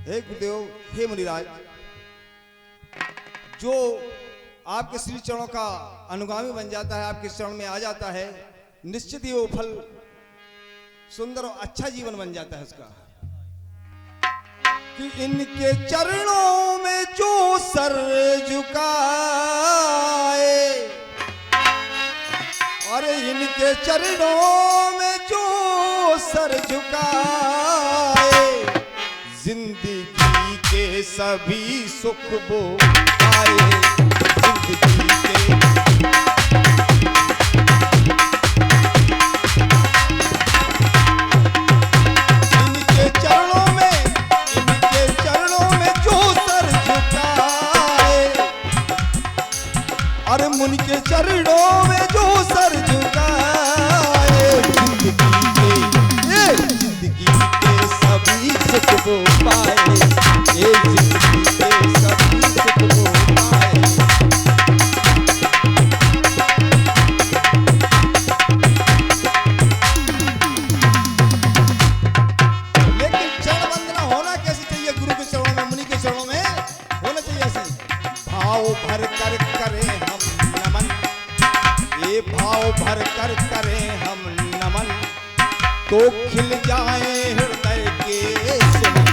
हे गुरुदेव, हे मुनिराज, जो आपके श्री चरणों का अनुगामी बन जाता है, आपके चरण में आ जाता है, निश्चित ही वो फल सुंदर और अच्छा जीवन बन जाता है उसका। कि इनके चरणों में जो सर झुकाए, अरे इनके चरणों में जो सर झुकाए, जिंदगी के सभी सुख वो पाए। जिंदगी के इनके चरणों में जो सर झुकाए, अरे मुनि के चरणों में जो सर झुकाए, जिंदगी के सभी सुख वो पाए। ये जिंदगी के सभी सुख वो पाए। लेकिन चरण वंदना होना कैसे चाहिए? गुरु के चरणों में, मुनि के चरणों में होना चाहिए ऐसे भाव भर कर करें हम नमन। ये भाव भर कर करें हम नमन, तो खिल जाए हृदय के सुमन।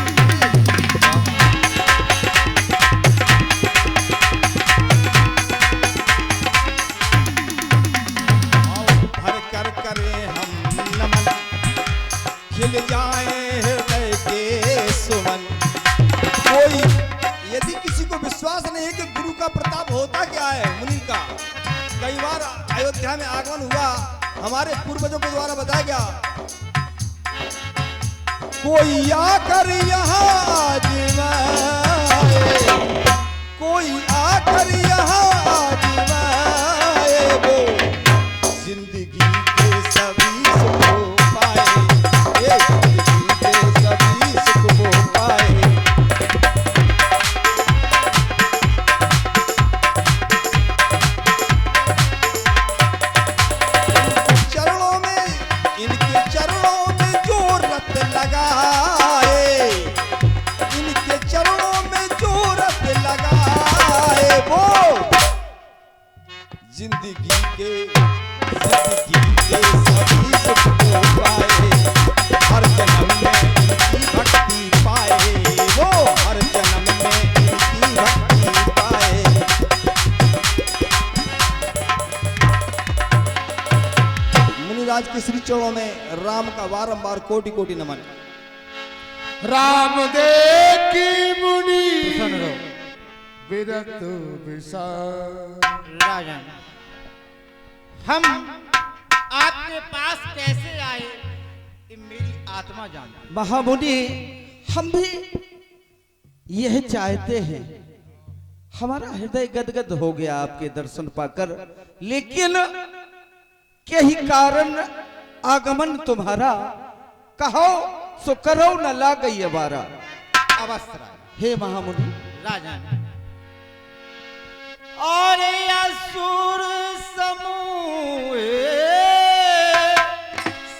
भाव भर कर करें हम नमन, खिल जाए हृदय के सुमन। कोई यदि किसी को विश्वास नहीं है कि गुरु का प्रताप होता क्या है, मुनि का, कई बार अयोध्या में आगमन हुआ, हमारे पूर्वजों के द्वारा बताया गया, कोई आकर यहाँ आजमाए, कोई आकर यहाँ आजमाए, वो जिंदगी के सभी सुख पाए। ये जिंदगी के सभी सुख पाए। चरणों में, इनके चरणों में जो रत लगाए, इनके चरणों में जो रत लगाए, वो जिंदगी के सभी सुख को पाए। हर जन्म में इनकी भक्ति पाए, वो हर जन्म में इनकी भक्ति पाए। मुनिराज के श्री चरणों में राम का बारंबार कोटि कोटि नमन। राम देव की मुनि विरत विशाल। राजन, हम आपके पास कैसे आए ये मेरी आत्मा जानती है। महामुनि, हम भी यह चाहते हैं, हमारा हृदय गदगद हो गया आपके दर्शन पाकर, लेकिन यही कारण आगमन तुम्हारा, कहो सो करो न ला गई अबारा। अवश्य हे महामुनि, राजन, और असुर समूह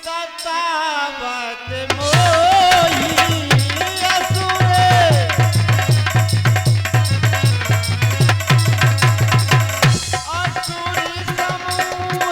सतावत मोही, असुर समूह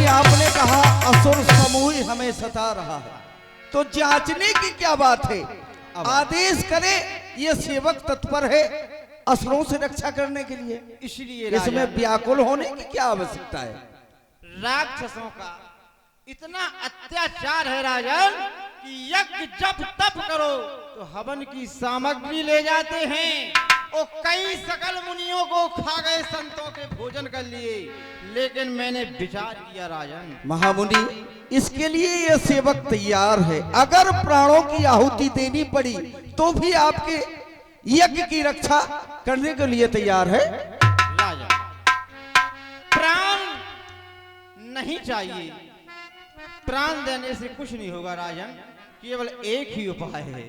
आपने कहा असुर समूह हमें सता रहा है, तो जांचने की क्या बात है? आदेश करे, ये सेवक तत्पर है असुरों से रक्षा करने के लिए, इसलिए इसमें व्याकुल होने की क्या आवश्यकता है? राक्षसों का इतना अत्याचार है राजन कि यज्ञ जब तप करो तो हवन की सामग्री ले जाते हैं और कई सकल मुनियों को खा गए संतों के भोजन कर लिए। लेकिन मैंने विचार किया राजन, महामुनि, इसके लिए यह सेवक तैयार है, अगर प्राणों की आहुति देनी पड़ी तो भी आपके यज्ञ की रक्षा करने के लिए तैयार है। राजन नहीं चाहिए। प्राण देने से कुछ नहीं होगा राजन, केवल एक ही उपाय है।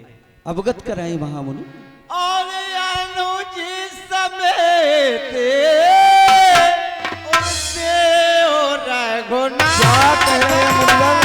अवगत कराए महामुनि। और अनुज समेत उनसे और रघुनाथ। क्या कह रहे हैं मुनिवर?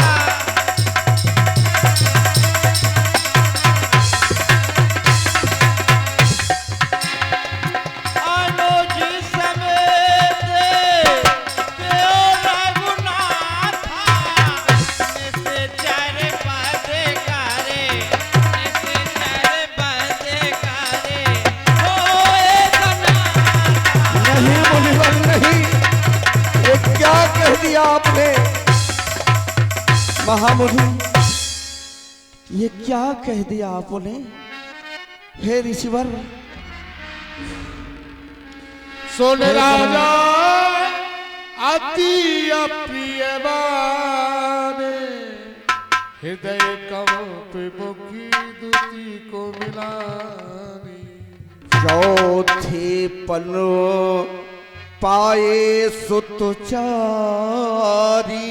आपने महामुनि, ये क्या कह दिया आपने? हे ऋषिवर, सुन राजा अति अप्रिय बाने, हृदय कंप मुखी दुति को मिलानी। चौथे पन पाए सुत चारी,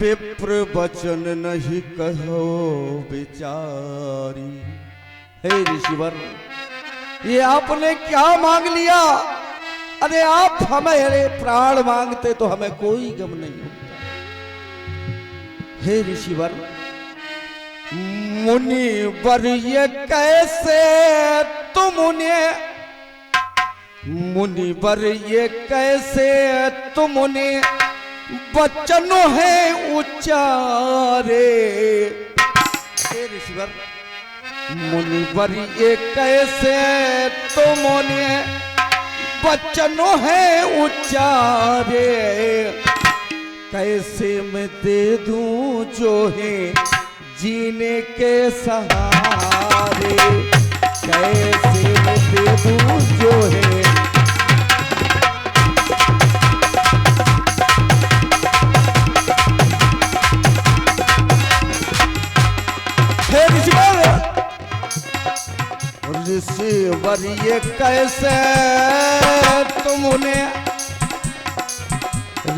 विप्र वचन नहीं कहो बिचारी। हे ऋषिवर, ये आपने क्या मांग लिया? अरे आप हमारे प्राण मांगते तो हमें कोई गम नहीं होता। हे ऋषिवर, मुनिवर ये कैसे तुमने, मुनिवर ये कैसे तुमने वचन है उच्चारे। हे ऋषिवर, मुनिवर ये कैसे तुमने वचन है उच्चारे। कैसे मैं दे दूं जो है जीने के सहारे, कैसे मैं दे दूं जो है। हे ऋषिवर, ऋषिवर ये कैसे तुमने,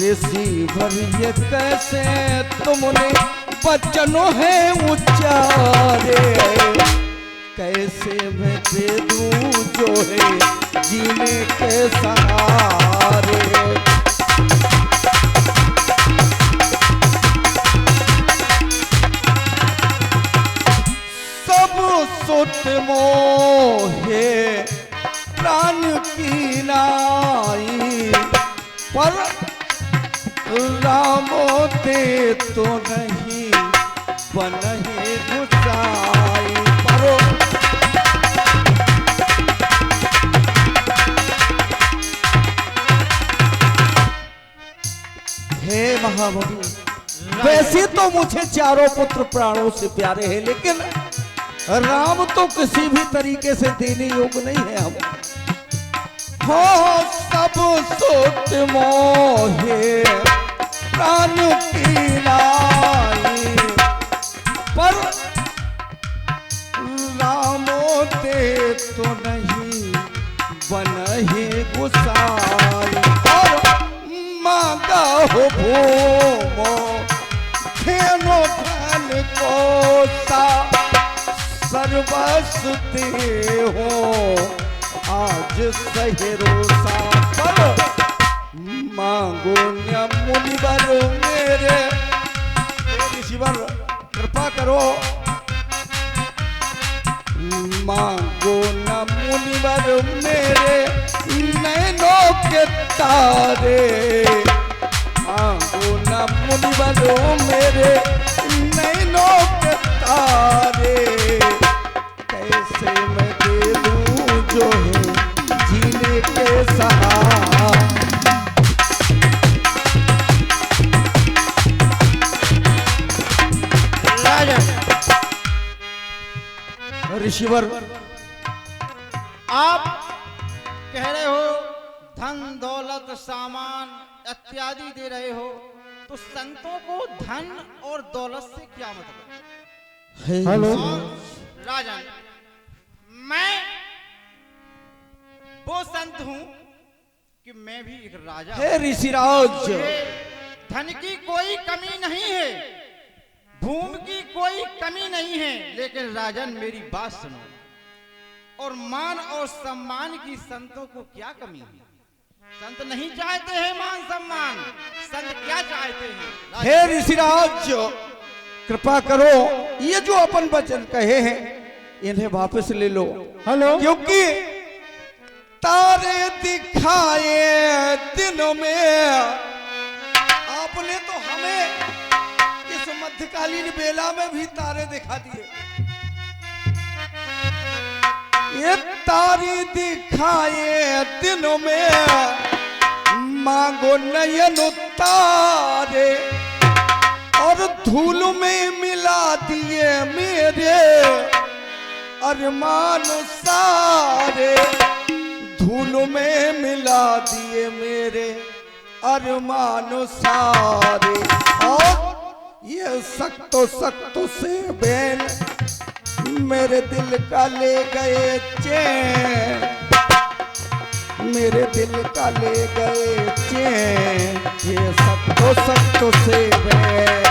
ऋषिवर ये कैसे तुमने वचन है उच्चारे। कैसे मैं दे दूं जो है जीने के सहारे। सब सुत मोहे प्राण की लाई, पर रामो दे तो नहीं बनहे गुसाई। परो हे महामुनि, वैसे तो मुझे चारों पुत्र प्राणों से प्यारे हैं, लेकिन राम तो किसी भी तरीके से देने योग्य नहीं है। हम हो सब सुत मोहे प्राण की लाई, पर रामो दे तो नहीं बनहे गुसाई। और मांगा हो भूमो धेनो धन को सा, सर्वस्व दे हो आज सहेरोसा। पर मांगो न मुनिवर मेरे, ऋषिवर कृपा करो। मांगो न मुनिवर मेरे नैनों के तारे, मांगो न मुनिवर मेरे नैनों के तारे। कैसे मैं दे दूं जो है जीने के सहारे। ऋषिवर, आप कह रहे हो धन दौलत सामान इत्यादि दे रहे हो, तो संतों को धन और दौलत से क्या मतलब? हेलो राजन, मैं वो संत हूं कि मैं भी एक राजा हे ऋषिराज, मुझे धन की कोई कमी नहीं है, भूमि की कोई कमी नहीं है, लेकिन राजन मेरी बात सुनो, और मान और सम्मान की संतों को क्या कमी है? संत नहीं चाहते हैं मान सम्मान, संत क्या चाहते हैं? हे ऋषिराज, कृपा करो, ये जो अपन वचन कहे हैं इन्हें वापस ले लो। हेलो, क्योंकि तारे दिखाए दिनों में आपने तो हमें इस मध्यकालीन बेला में भी तारे दिखा दिए। ये तारे दिखाए दिनों में मांगो नयन तारे, और धूल में मिला दिए मेरे अरमान सारे, धूल में मिला दिए मेरे अरमान सारे। और ये सख्तो से बैन मेरे दिल का ले गए चैन, मेरे दिल का ले गए चैन, ये सख्तो से बैन।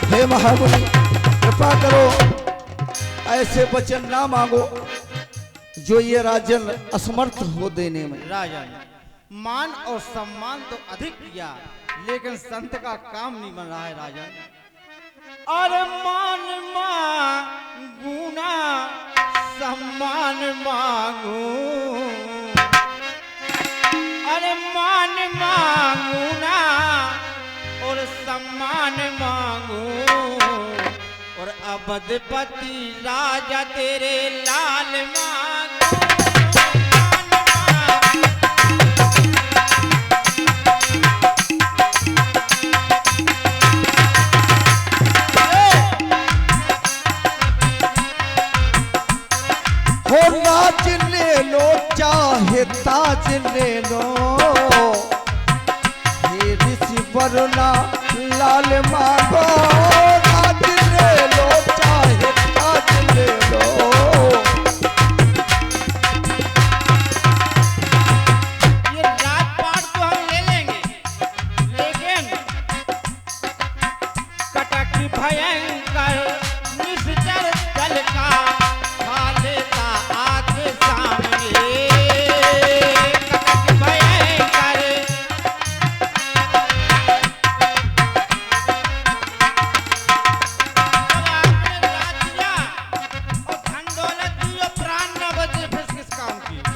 हे महामुनि, कृपा करो, ऐसे वचन ना मांगो जो ये राजन असमर्थ हो देने में। राजन मान और सम्मान तो अधिक किया, लेकिन संत का काम नहीं बन रहा है राजन। अरे मान मांगू ना सम्मान मांगू, अरे मान मांगू ना और सम्मान मांगू, और अवधपति राजा तेरे लाल मांगू। हो राज ले लो चाहे ताज ले लो, हे ऋषि वरुणा लाल मांगो। राज ले लो चाहे ताज ले लो, ये राजपाट तो हम ले लेंगे, लेकिन कटक भयंकर निश्चर दल का खा लेता आगे सामने। कटक भयंकर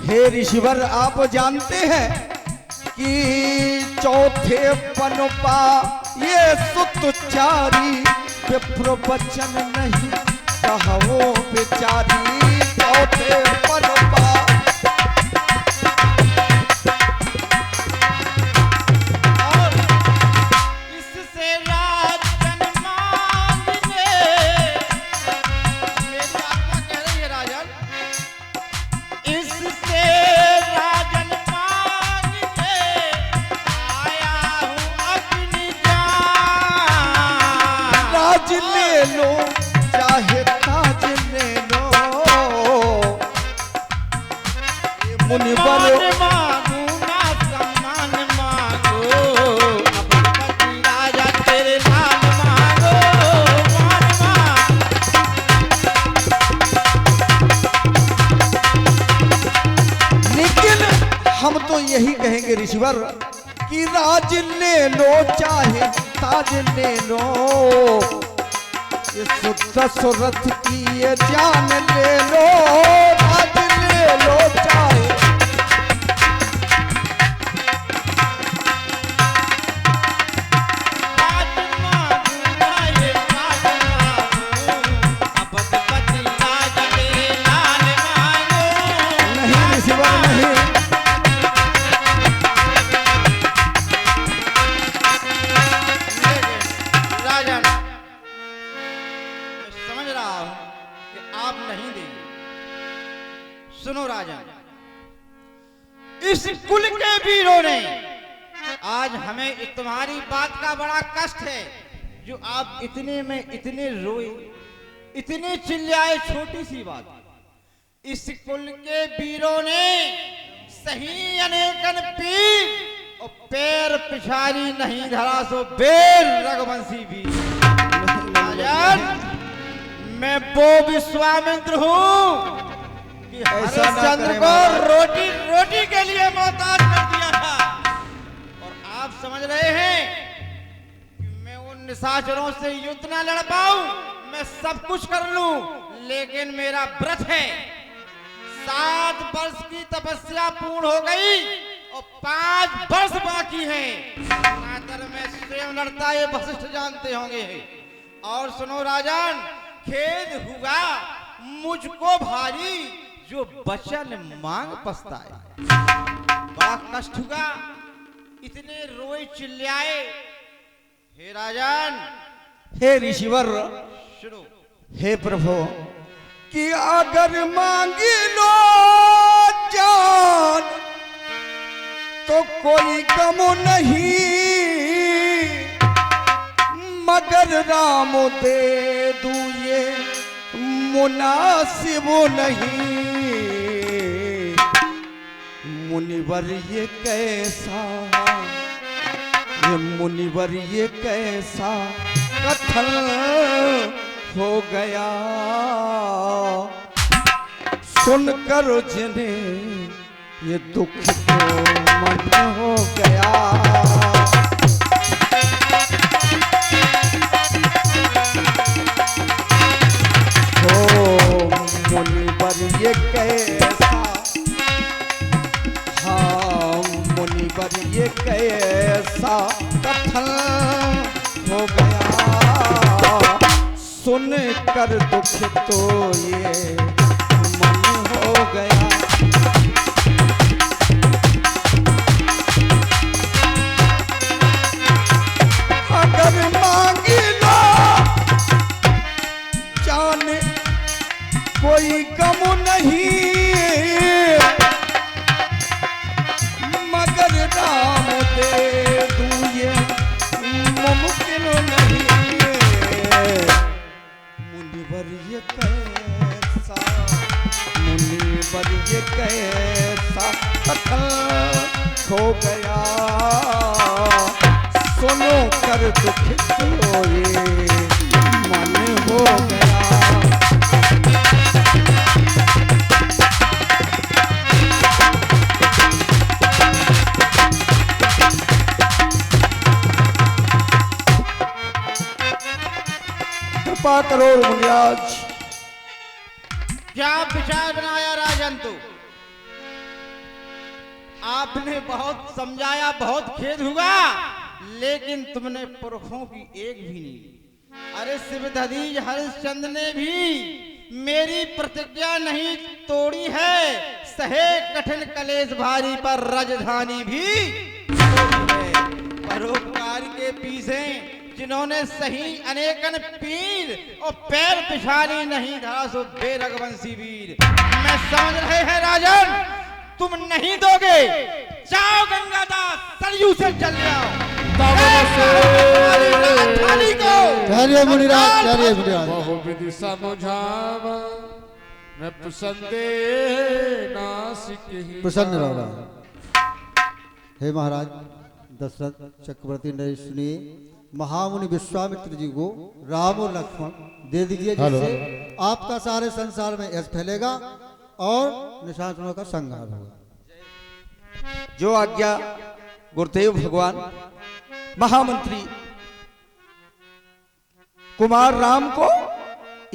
हे ऋषिवर, आप जानते हैं कि चौथे पनपा ये सुतचारी, विप्र वचन नहीं कहो बेचारी। चौथे पनपा और इससे राजन मांगे, मेरी आत्मा कह रही है राजन, इससे राजन मांगे आया हूँ अपनी जान। राज ले लो चाहे ताज ले लो, ये मुनिवर मांगू ना सम्मान मांगो, अवधपति राजा तेरे लाल मांगो। मान मांग लेकिन हम तो यही कहेंगे ऋषिवर कि राज ले लो चाहे ताज ले लो, ये शुद्ध सुरथ की ये जान ले लो। राज ले लो चाहे नहीं ऋषिवर नहीं। राजन, मैं समझ रहा हूं कि आप नहीं देंगे। सुनो राजन, इस कुल के वीरों ने आज हमें तुम्हारी बात का बड़ा कष्ट है, जो आप इतने में इतने रोए, इतने चिल्लाए, छोटी सी बात। इस कुल के वीरों ने सही अनेकन पीर और पैर पिछारी नहीं धरा सो बेर रघुवंशी भी। राजन, मैं वो विश्वामित्र हूँ कि हरिश्चंद्र को रोटी रोटी के लिए मोहताज कर दिया था। और आप समझ रहे हैं कि मैं उन निशाचरों से युद्ध ना लड़ पाऊं, मैं सब कुछ कर लूं, लेकिन मेरा व्रत है। 7 वर्ष की तपस्या पूर्ण हो गई और 5 वर्ष बाकी है। नातर में स्वयं लड़ता, ये वशिष्ठ जानते होंगे। और सुनो राजन, खेद हुआ मुझको भारी जो वचन मांग पछताए। बड़ा कष्ट हुआ, इतने रोए चिल्लाए। हे राजन, हे ऋषिवर, सुनो। हे प्रभु, कि अगर मांगी लो जान तो कोई गम नहीं, मगर राम दे दूं ये मुनासिब नहीं। मुनिवर ये कैसा, ये मुनिवर ये कैसा कथन हो गया, सुनकर जिन्हें ये दुख तो मन हो गया। हो मुनिवर ये कैसा, हाँ मुनिवर ये कैसा कथन हो गया, सुन कर दुख तो ये मन हो गया। अगर मांगी लो जाने कोई गम नहीं, मगर राम दे दूं ये मुमकिन नहीं। मुनिवर ये कैसा, मुनिवर ये कैसा कथन हो गया, सुनो कर दुख तो ये मन हो गया। कृपा करो मुनिराज। क्या विचार बनाया राजन? तो आपने बहुत समझाया, बहुत खेद हुआ, लेकिन तुमने पुरखों की एक भी नहीं। अरे शिवधनीज हरिश्चंद्र ने भी मेरी प्रतिज्ञा नहीं तोड़ी है। सहे कठिन कलेश भारी पर राजधानी भी तोड़ी है। परोपकार के पीछे जिन्होंने सही अनेकन पीर और पैर पिछारी नहीं धरा सो बेरघुवंशी वीर। मैं समझ रहे हैं राजन, तुम नहीं दोगे। जाओ गंगादास, सरयू से चल जाओ। चलिए मुनिराज, चलिए मुनिराज। बहुविधि समझावा न पसंदे नासिक। प्रसन्न रहो राम। हे महाराज दशरथ चक्रवर्ती ने सुनिए, महामुनि विश्वामित्र जी को राम और लक्ष्मण दे दीजिए, जिससे आपका सारे संसार में यश फैलेगा और निशाचरों का संहार होगा। जो आज्ञा गुरुदेव भगवान। महामंत्री कुमार राम को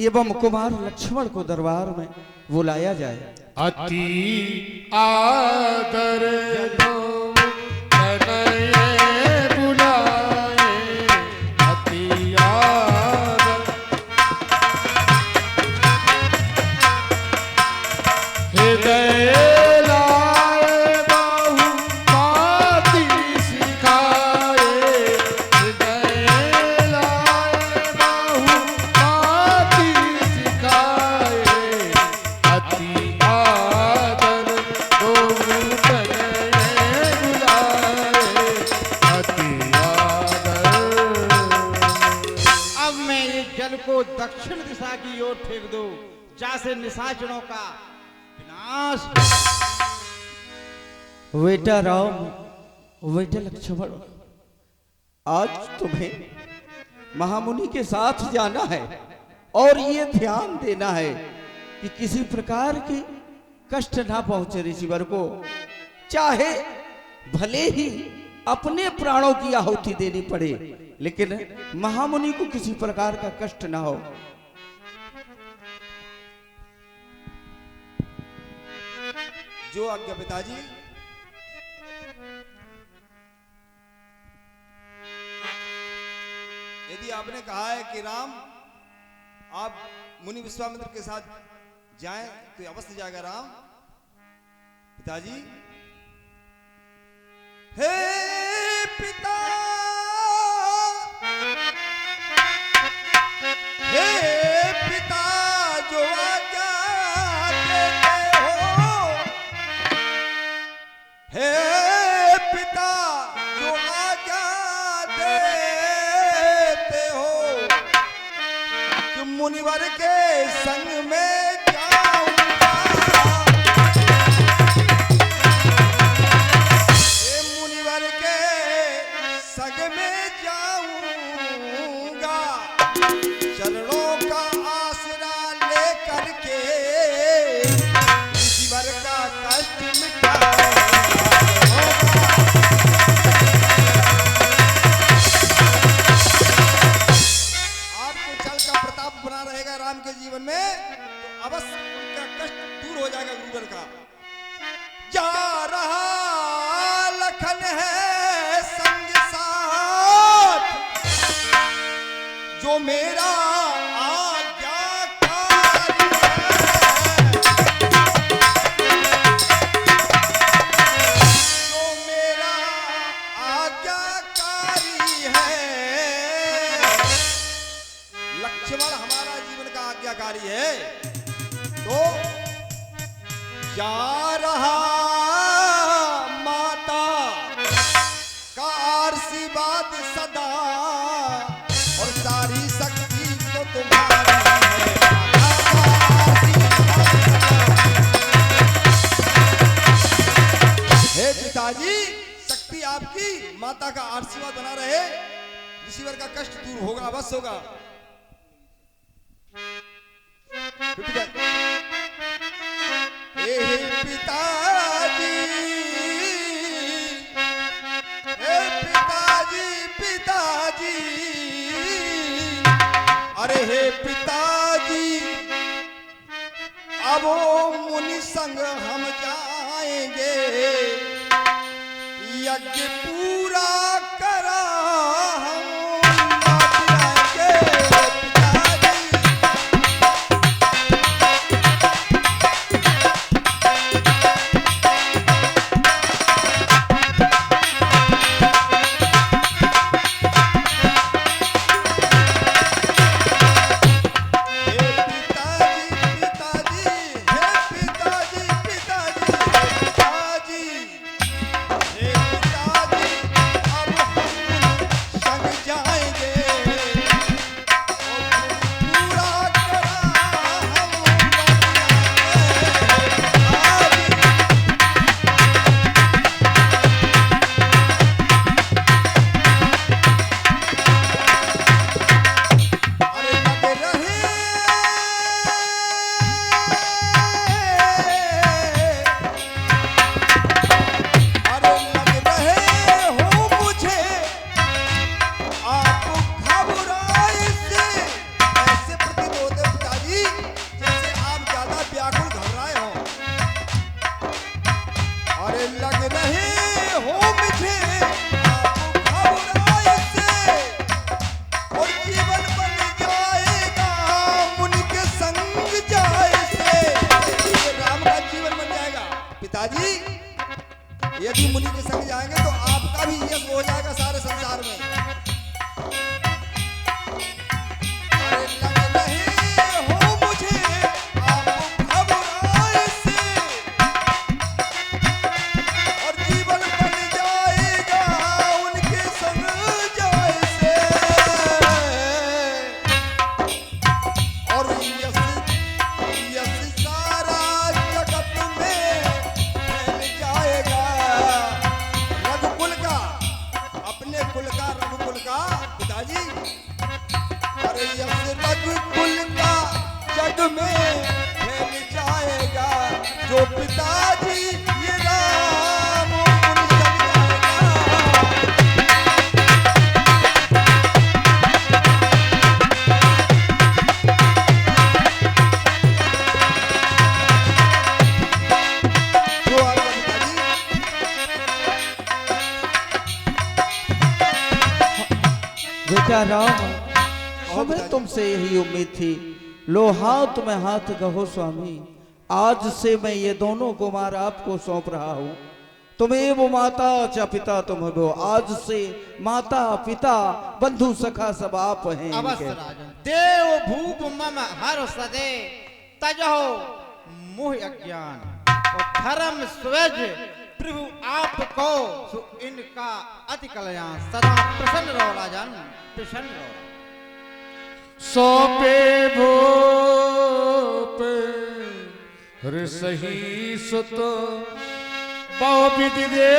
एवं कुमार लक्ष्मण को दरबार में बुलाया जाए। अति आदर दो तनये बुलाए, अति आदर हृदय लाए बाहु पाती सिखाए, हृदय लाए बाहु पाती सिखाए, अति आदर दो तनये की ओर फेंक दो, जैसे निशाचरों का विनाश। बेटा राम, बेटा लक्ष्मण, आज तुम्हें महामुनि के साथ जाना है और ये ध्यान देना है कि किसी प्रकार के कष्ट ना पहुंचे ऋषिवर को, चाहे भले ही अपने प्राणों की आहुति देनी पड़े, लेकिन महामुनि को किसी प्रकार का कष्ट ना हो। जो आज्ञा पिताजी। यदि आपने कहा है कि राम आप मुनि विश्वामित्र के साथ जाएं तो अवश्य जाएगा राम। पिताजी, हे पिता, हे पिता जो आज्ञा देते हो, हे पिता जो आज्ञा देते हो कि मुनिवर के संग में जाऊंगा, हे मुनिवर के संग में जाऊंगा, चरणों का आसरा लेकर के ईश्वर का कष्ट मिटाऊंगा। आपको चल का प्रताप बना रहेगा राम के जीवन में, तो अवश्य उनका कष्ट दूर हो जाएगा गुरुवर का। जा रहा लखन है संग साथ, जो मेरा आज्ञाकारी है, जो मेरा आज्ञाकारी है। लक्ष्मण हमारा जीवन का आज्ञाकारी है, तो जा रहा माता का आशीर्वाद सदा, और सारी शक्ति तो तुम्हारी है, हे पिताजी, शक्ति आपकी, माता का आशीर्वाद बना रहे, ऋषिवर का कष्ट दूर होगा, अवश्य होगा। हे पिताजी, हे पिताजी, पिताजी, अरे हे पिताजी, अब वो मुनि संग हम जाएंगे, यज्ञ पूरा करा हम लौट जाएंगे। पिताजी, यदि मुनि के संग जाएंगे तो आपका भी यश हो जाएगा सारे संसार में। अरे लग रहे हो मुझे आप घबराए से, और जीवन बन जाएगा उनके संग जाए से, और यश बेटा राम, हमें तुमसे यही उम्मीद थी। लो हाथ में हाथ कहो स्वामी, आज से मैं ये दोनों कुमार आपको सौंप रहा हूँ। तुम्हें वो माता च पिता तुम हो, आज से माता पिता बंधु सखा सब आप हैं अवश्य इनके। राजन। देव भूप मम हर सदे, तजहो मोह अज्ञान, और धर्म स्वज प्रभु आपको, सो इनका अति कल्याण। सदा प्रसन्न रहो राजन, प्रसन्न रहो। सौंपे भूप ऋषि सुत बहु विधि दे